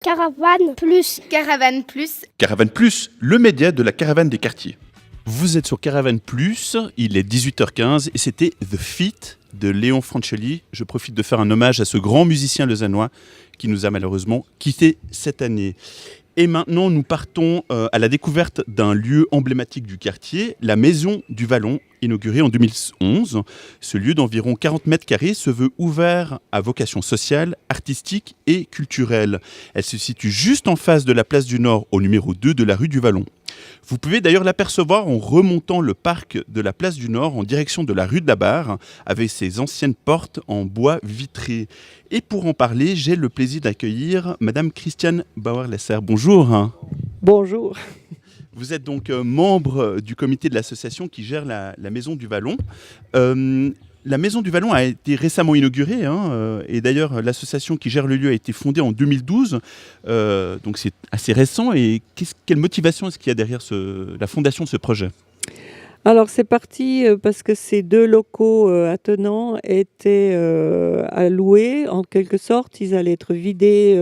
Caravane plus. Caravane Plus. Caravane Plus, le média de la caravane des quartiers. Vous êtes sur Caravane Plus, il est 18h15 et c'était The Feat de Léon Francelli. Je profite de faire un hommage à ce grand musicien lausannois qui nous a malheureusement quittés cette année. Et maintenant, nous partons à la découverte d'un lieu emblématique du quartier, la Maison du Vallon, inaugurée en 2011. Ce lieu d'environ 40 mètres carrés se veut ouvert à vocation sociale, artistique et culturelle. Elle se situe juste en face de la place du Nord, au numéro 2 de la rue du Vallon. Vous pouvez d'ailleurs l'apercevoir en remontant le parc de la place du Nord en direction de la rue de la Barre, avec ses anciennes portes en bois vitré. Et pour en parler, j'ai le plaisir d'accueillir Madame Christiane Bauer-Lesser. Bonjour. Bonjour. Vous êtes donc membre du comité de l'association qui gère la Maison du Vallon. La Maison du Vallon a été récemment inaugurée, et d'ailleurs l'association qui gère le lieu a été fondée en 2012, donc c'est assez récent. Et quelle motivation est-ce qu'il y a derrière la fondation de ce projet ? Alors c'est parti parce que ces deux locaux attenants étaient à louer en quelque sorte. Ils allaient être vidés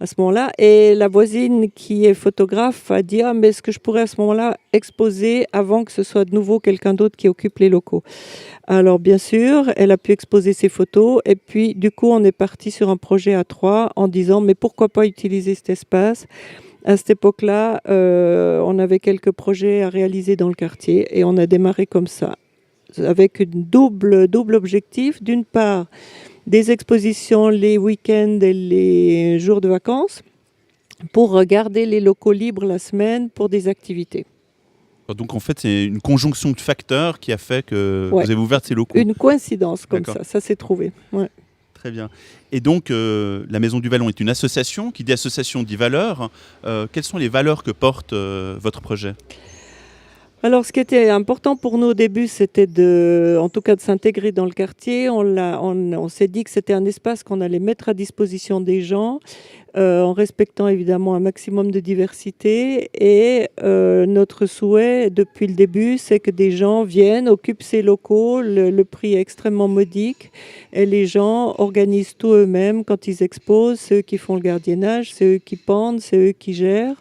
à ce moment-là. Et la voisine qui est photographe a dit « Ah, mais est-ce que je pourrais à ce moment-là exposer avant que ce soit de nouveau quelqu'un d'autre qui occupe les locaux ?» Alors bien sûr, elle a pu exposer ses photos. Et puis du coup, on est parti sur un projet à 3 en disant « Mais pourquoi pas utiliser cet espace ?» À cette époque-là, on avait quelques projets à réaliser dans le quartier et on a démarré comme ça, avec un double objectif. D'une part, des expositions les week-ends et les jours de vacances pour garder les locaux libres la semaine pour des activités. Donc en fait, c'est une conjonction de facteurs qui a fait que vous avez ouvert ces locaux. Une coïncidence comme D'accord. ça s'est trouvé. Ouais. Très bien. Et donc, la Maison du Vallon est une association. Qui dit association dit valeurs. Quelles sont les valeurs que porte votre projet ? Alors, ce qui était important pour nous au début, c'était en tout cas de s'intégrer dans le quartier. On s'est dit que c'était un espace qu'on allait mettre à disposition des gens, en respectant évidemment un maximum de diversité. Et notre souhait depuis le début, c'est que des gens viennent, occupent ces locaux. Le prix est extrêmement modique. Et les gens organisent tout eux-mêmes quand ils exposent. C'est eux qui font le gardiennage, c'est eux qui pendent, c'est eux qui gèrent.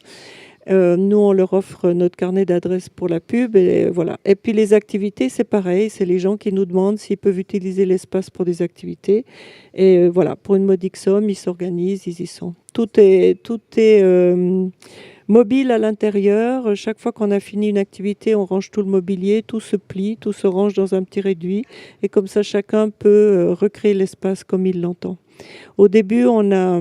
Nous, on leur offre notre carnet d'adresses pour la pub et voilà. Et puis les activités, c'est pareil, c'est les gens qui nous demandent s'ils peuvent utiliser l'espace pour des activités. Et voilà, pour une modique somme, ils s'organisent, ils y sont. Tout est mobile à l'intérieur. Chaque fois qu'on a fini une activité, on range tout le mobilier, tout se plie, tout se range dans un petit réduit. Et comme ça, chacun peut recréer l'espace comme il l'entend. Au début, on a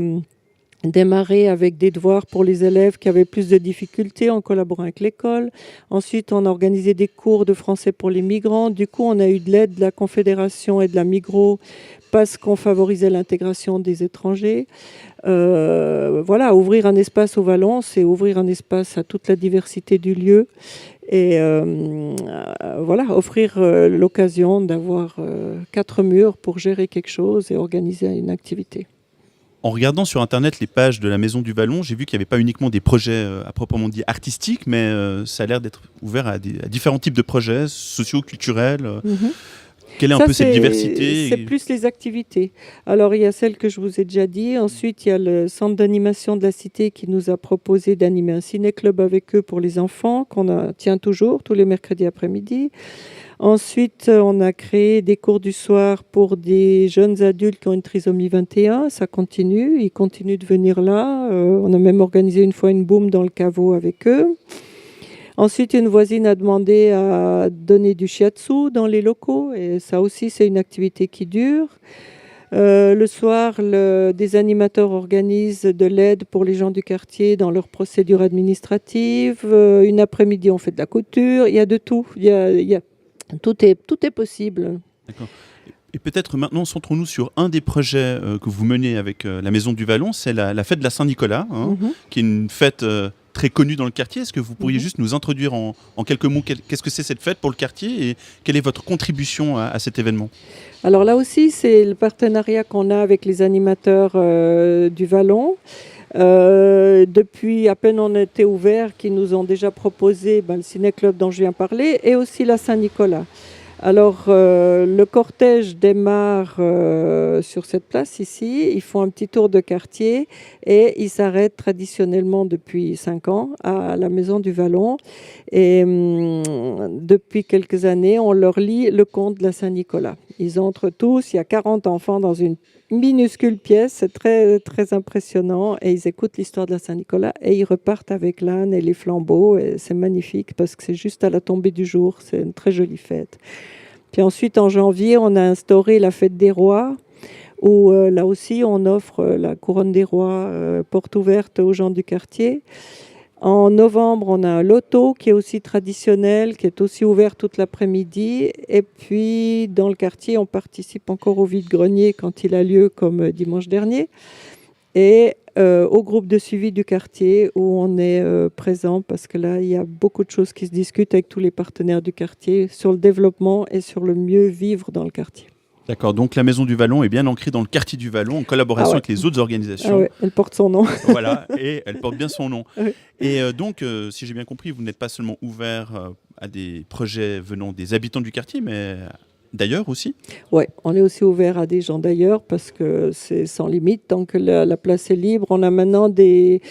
démarrer avec des devoirs pour les élèves qui avaient plus de difficultés en collaborant avec l'école. Ensuite, on a organisé des cours de français pour les migrants. Du coup, on a eu de l'aide de la Confédération et de la Migros parce qu'on favorisait l'intégration des étrangers. Voilà, ouvrir un espace au Vallon, c'est ouvrir un espace à toute la diversité du lieu. Et voilà, offrir l'occasion d'avoir 4 murs pour gérer quelque chose et organiser une activité. En regardant sur Internet les pages de la Maison du Vallon, j'ai vu qu'il n'y avait pas uniquement des projets à proprement dit artistiques, mais ça a l'air d'être ouvert à différents types de projets sociaux, culturels. Quelle est un peu cette diversité ? C'est plus les activités. Alors, il y a celle que je vous ai déjà dit. Ensuite, il y a le centre d'animation de la Cité qui nous a proposé d'animer un ciné-club avec eux pour les enfants, qu'on tient toujours tous les mercredis après-midi. Ensuite, on a créé des cours du soir pour des jeunes adultes qui ont une trisomie 21. Ça continue, ils continuent de venir là. On a même organisé une fois une boum dans le caveau avec eux. Ensuite, une voisine a demandé à donner du shiatsu dans les locaux. Et ça aussi, c'est une activité qui dure. Le soir, des animateurs organisent de l'aide pour les gens du quartier dans leurs procédures administratives. Une après-midi, on fait de la couture. Il y a de tout. Tout est possible. D'accord. Et peut-être maintenant, centrons-nous sur un des projets que vous menez avec la Maison du Vallon, c'est la fête de la Saint-Nicolas, qui est une fête très connue dans le quartier. Est-ce que vous pourriez juste nous introduire en quelques mots qu'est-ce que c'est cette fête pour le quartier et quelle est votre contribution à cet événement ? Alors là aussi, c'est le partenariat qu'on a avec les animateurs du Vallon. Depuis à peine on était ouvert, qui nous ont déjà proposé le ciné-club dont je viens parler et aussi la Saint-Nicolas. Alors, le cortège démarre sur cette place ici. Ils font un petit tour de quartier et ils s'arrêtent traditionnellement depuis 5 ans à la Maison du Vallon. Et depuis quelques années, on leur lit le conte de la Saint-Nicolas. Ils entrent tous, il y a 40 enfants dans une minuscule pièce, c'est très, très impressionnant. Et ils écoutent l'histoire de la Saint-Nicolas et ils repartent avec l'âne et les flambeaux. Et c'est magnifique parce que c'est juste à la tombée du jour. C'est une très jolie fête. Puis ensuite, en janvier, on a instauré la fête des rois, où là aussi, on offre la couronne des rois, porte ouverte aux gens du quartier. En novembre, on a un loto qui est aussi traditionnel, qui est aussi ouvert toute l'après-midi. Et puis, dans le quartier, on participe encore au vide-grenier quand il a lieu, comme dimanche dernier. Et au groupe de suivi du quartier où on est présent parce que là, il y a beaucoup de choses qui se discutent avec tous les partenaires du quartier sur le développement et sur le mieux vivre dans le quartier. D'accord, donc la Maison du Vallon est bien ancrée dans le quartier du Vallon en collaboration avec les autres organisations. Ah ouais, elle porte son nom. Voilà, et elle porte bien son nom. Oui. Et donc, si j'ai bien compris, vous n'êtes pas seulement ouvert à des projets venant des habitants du quartier, mais d'ailleurs aussi. Oui, on est aussi ouvert à des gens d'ailleurs parce que c'est sans limite tant que la place est libre. On a maintenant des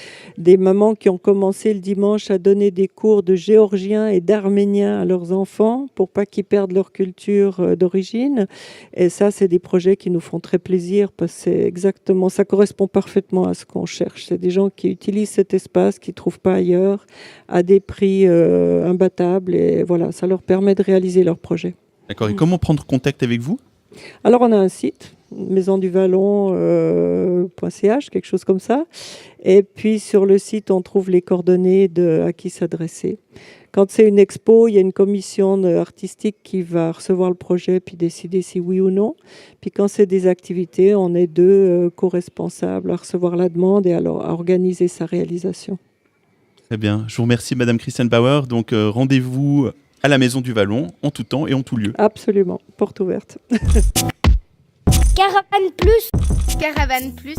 mamans qui ont commencé le dimanche à donner des cours de géorgien et d'arménien à leurs enfants pour pas qu'ils perdent leur culture d'origine. Et ça, c'est des projets qui nous font très plaisir parce que c'est exactement, ça correspond parfaitement à ce qu'on cherche. C'est des gens qui utilisent cet espace qu'ils trouvent pas ailleurs à des prix imbattables et voilà, ça leur permet de réaliser leurs projets. D'accord, et comment prendre contact avec vous ? Alors, on a un site, maisonduvallon.ch, quelque chose comme ça. Et puis, sur le site, on trouve les coordonnées à qui s'adresser. Quand c'est une expo, il y a une commission artistique qui va recevoir le projet puis décider si oui ou non. Puis quand c'est des activités, on est deux co-responsables à recevoir la demande et à organiser sa réalisation. Très bien, je vous remercie Madame Christiane Bauer. Donc rendez-vous à la Maison du Vallon en tout temps et en tout lieu. Absolument, porte ouverte. Caravane Plus. Caravane Plus.